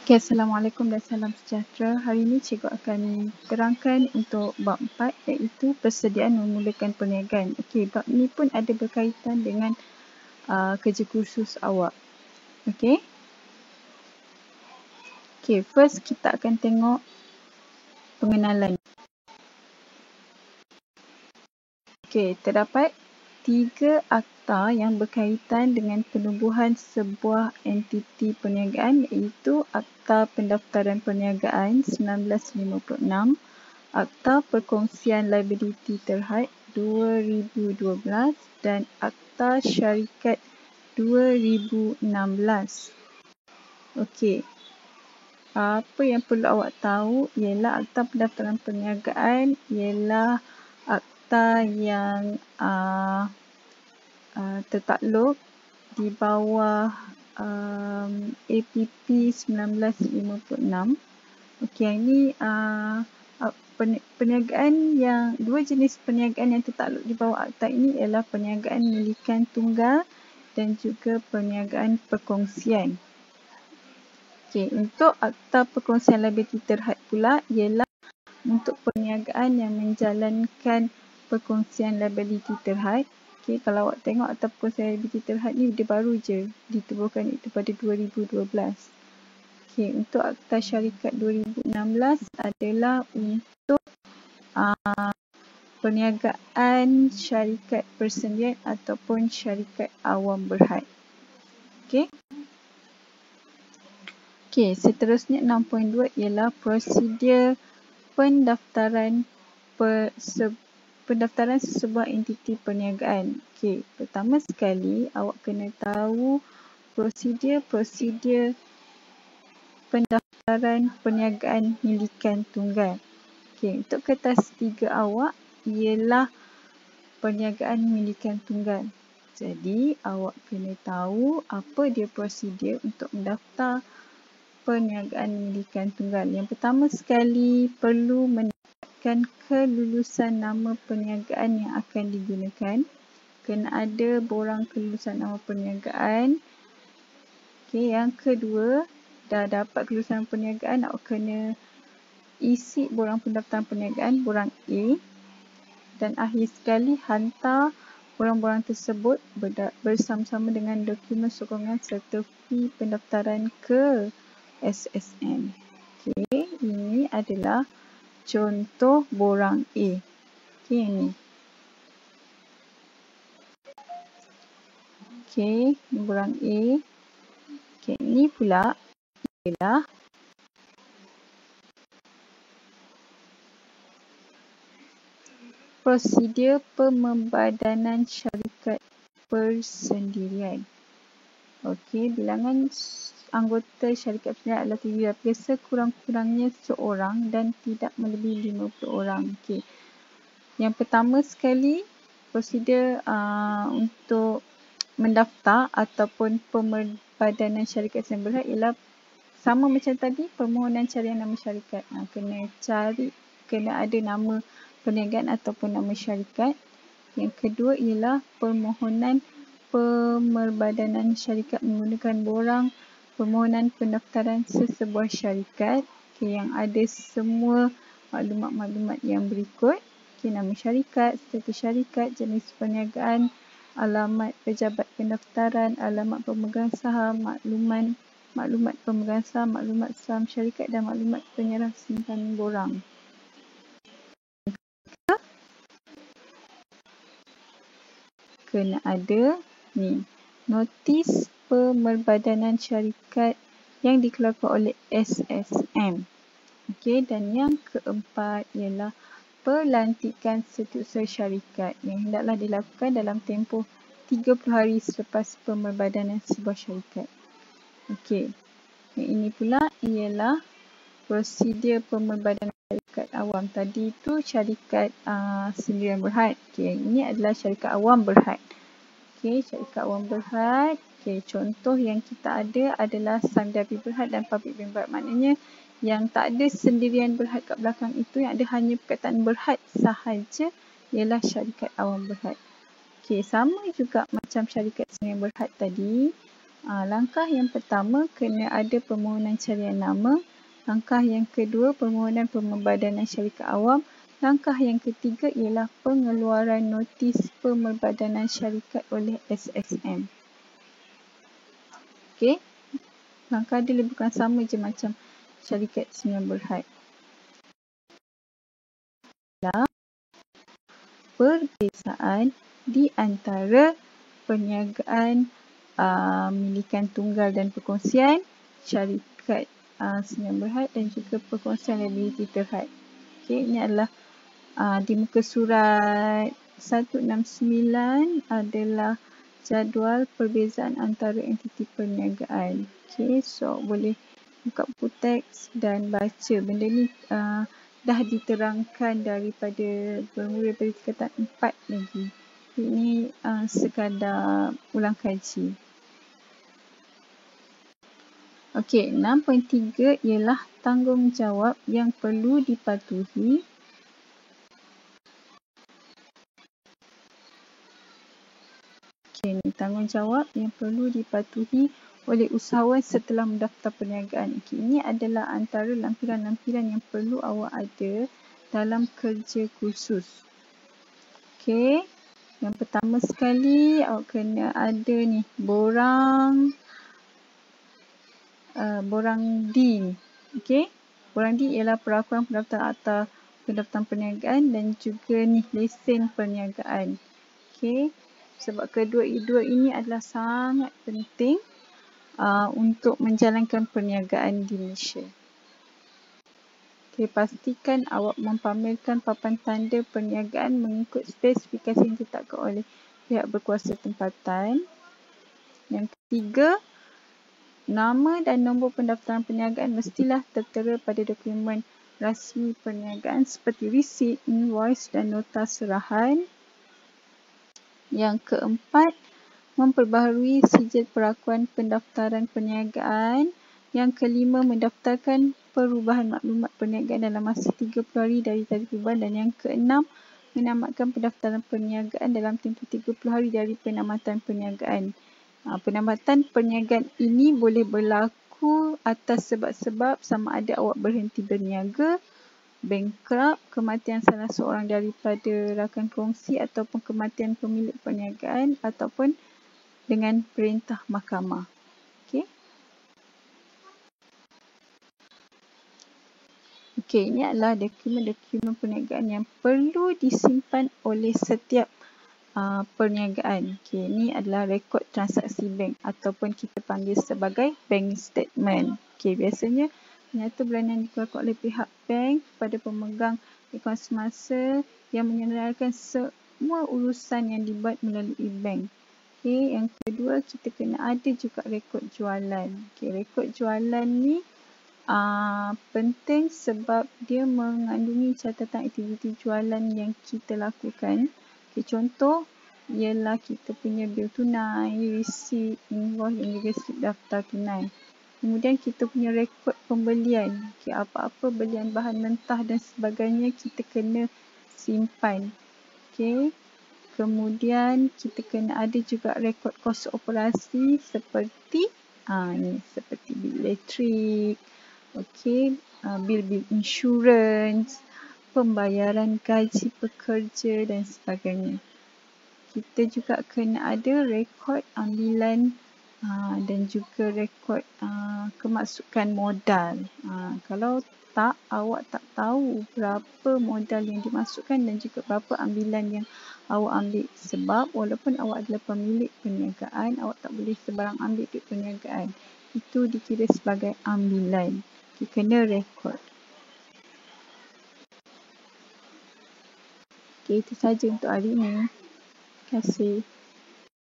Okay, Assalamualaikum dan salam sejahtera. Hari ini cikgu akan terangkan untuk bab 4 iaitu persediaan memulakan perniagaan. Okey, bab ni pun ada berkaitan dengan kerja kursus awak. Okey. Okey, first kita akan tengok pengenalan. Okey, terdapat 3 akta yang berkaitan dengan penubuhan sebuah entiti perniagaan iaitu Akta Pendaftaran Perniagaan 1956, Akta Perkongsian Liability Terhad 2012 dan Akta Syarikat 2016. Okey. Apa yang perlu awak tahu ialah Akta Pendaftaran Perniagaan ialah akta yang tertakluk di bawah APP 1956. Okey, ini perniagaan yang dua jenis perniagaan yang tertakluk di bawah akta ini ialah perniagaan milikan tunggal dan juga perniagaan perkongsian. Okey, untuk akta perkongsian liability terhad pula ialah untuk perniagaan yang menjalankan perkongsian liability terhad. Okey, kalau awak tengok akta perkongsian liability terhad ni dia baru je ditubuhkan itu pada 2012. Okey, untuk akta syarikat 2016 adalah untuk perniagaan syarikat persendirian ataupun syarikat awam berhad. Okey. Okey, seterusnya 6.2 ialah prosedur pendaftaran sebuah entiti perniagaan. Okey, pertama sekali awak kena tahu prosedur pendaftaran perniagaan milikan tunggal. Okey, untuk kertas 3 awak ialah perniagaan milikan tunggal. Jadi, awak kena tahu apa dia prosedur untuk mendaftar perniagaan milikan tunggal. Yang pertama sekali perlu mendapatkan kelulusan nama perniagaan yang akan digunakan. Kena ada borang kelulusan nama perniagaan. Okey, yang kedua, dah dapat kelulusan perniagaan, awak kena isi borang pendaftaran perniagaan, borang A. Dan akhir sekali, hantar borang-borang tersebut bersama-sama dengan dokumen sokongan serta fee pendaftaran ke SSM. Okey, ini adalah contoh borang A. Okey, ini. Okey, ini borang A. Okey, ini pula ialah prosedur pemebadanan syarikat persendirian. Okey, bilangan anggota syarikat persendirian adalah 3 biasa kurang-kurangnya seorang dan tidak melebihi 50 orang. Okey. Yang pertama sekali, prosedur untuk mendaftar ataupun pemebadanan syarikat persendirian berhad ialah sama macam tadi, permohonan carian nama syarikat. Kena ada nama perniagaan ataupun nama syarikat. Yang kedua ialah permohonan pemebadanan syarikat menggunakan borang permohonan pendaftaran sesebuah syarikat yang ada semua maklumat-maklumat yang berikut. Nama syarikat, status syarikat, jenis perniagaan, alamat pejabat pendaftaran, alamat pemegang saham, maklumat pemegang saham, maklumat saham syarikat dan maklumat penyerah simpanan borang. Kena ada notis pemebadanan syarikat yang dikeluarkan oleh SSM. Okey, dan yang keempat ialah pelantikan setiausaha syarikat yang hendaklah dilakukan dalam tempoh 30 hari selepas pemebadanan sebuah syarikat. Okey, yang ini pula ialah prosedur pemebadanan syarikat awam. Tadi itu syarikat sendirian berhad. Okey, ini adalah syarikat awam berhad. Okey, syarikat awam berhad. Okey, contoh yang kita ada adalah Samdabi Berhad dan Pabrik Bank Berhad. Maknanya yang tak ada sendirian berhad kat belakang itu, yang ada hanya perkataan berhad sahaja ialah syarikat awam berhad. Okey, sama juga macam syarikat sendirian berhad tadi. Langkah yang pertama kena ada permohonan carian nama. Langkah yang kedua permohonan pembadanan syarikat awam. Langkah yang ketiga ialah pengeluaran notis pembadanan syarikat oleh SSM. Okey. Langkah dia lebih kurang sama je macam syarikat Sdn Bhd. Perbezaan di antara perniagaan milikan tunggal dan perkongsian, syarikat Sdn Bhd dan juga perkongsian liability terhad. Okey, ini adalah di muka surat 169 adalah jadual perbezaan antara entiti perniagaan. Okey, so boleh buka buku teks dan baca. Benda ni dah diterangkan daripada bermula dari tingkatan 4 lagi. Ini sekadar ulang kaji. Okey, 6.3 ialah tanggungjawab yang perlu dipatuhi. Okey, ni tanggungjawab yang perlu dipatuhi oleh usahawan setelah mendaftar perniagaan. Okey, ini adalah antara lampiran-lampiran yang perlu awak ada dalam kerja kursus. Okey, yang pertama sekali awak kena ada ni borang D ni. Okey, borang D ialah perakuan pendaftaran akta pendaftaran perniagaan dan juga ni lesen perniagaan. Okey, sebab kedua-dua ini adalah sangat penting untuk menjalankan perniagaan di Malaysia. Okey, pastikan awak mempamerkan papan tanda perniagaan mengikut spesifikasi yang ditetapkan oleh pihak berkuasa tempatan. Yang ketiga, nama dan nombor pendaftaran perniagaan mestilah tertera pada dokumen rasmi perniagaan seperti resit, invoice dan nota serahan. Yang keempat, memperbaharui sijil perakuan pendaftaran perniagaan. Yang kelima, mendaftarkan perubahan maklumat perniagaan dalam masa 30 hari dari tarikh perubahan. Dan yang keenam, menamatkan pendaftaran perniagaan dalam tempoh 30 hari dari penamatan perniagaan. Penamatan perniagaan ini boleh berlaku atas sebab-sebab sama ada awak berhenti berniaga, bankrupt, kematian salah seorang daripada rakan kongsi ataupun kematian pemilik perniagaan ataupun dengan perintah mahkamah. Okey. Okey, ini adalah dokumen-dokumen perniagaan yang perlu disimpan oleh setiap perniagaan. Okey, ini adalah rekod transaksi bank ataupun kita panggil sebagai bank statement. Okey, biasanya nyata bulanan dikeluarkan oleh pihak bank kepada pemegang akaun semasa yang menyenaraikan semua urusan yang dibuat melalui bank. Okey, yang kedua kita kena ada juga rekod jualan. Okey, rekod jualan ni penting sebab dia mengandungi catatan aktiviti jualan yang kita lakukan. Okay, contoh ialah kita punya bil tunai, resit, invoice dan juga slip daftar tunai. Kemudian kita punya rekod pembelian. Okay, apa-apa belian bahan mentah dan sebagainya kita kena simpan. Okay. Kemudian kita kena ada juga rekod kos operasi seperti seperti bil elektrik, okay, bil-bil insurans, pembayaran gaji pekerja dan sebagainya. Kita juga kena ada rekod ambilan dan juga rekod kemasukan modal. Kalau tak, awak tak tahu berapa modal yang dimasukkan dan juga berapa ambilan yang awak ambil. Sebab walaupun awak adalah pemilik perniagaan, awak tak boleh sebarang ambil duit perniagaan. Itu dikira sebagai ambilan. Kita kena rekod. Okay, itu saja untuk hari ini. Terima kasih.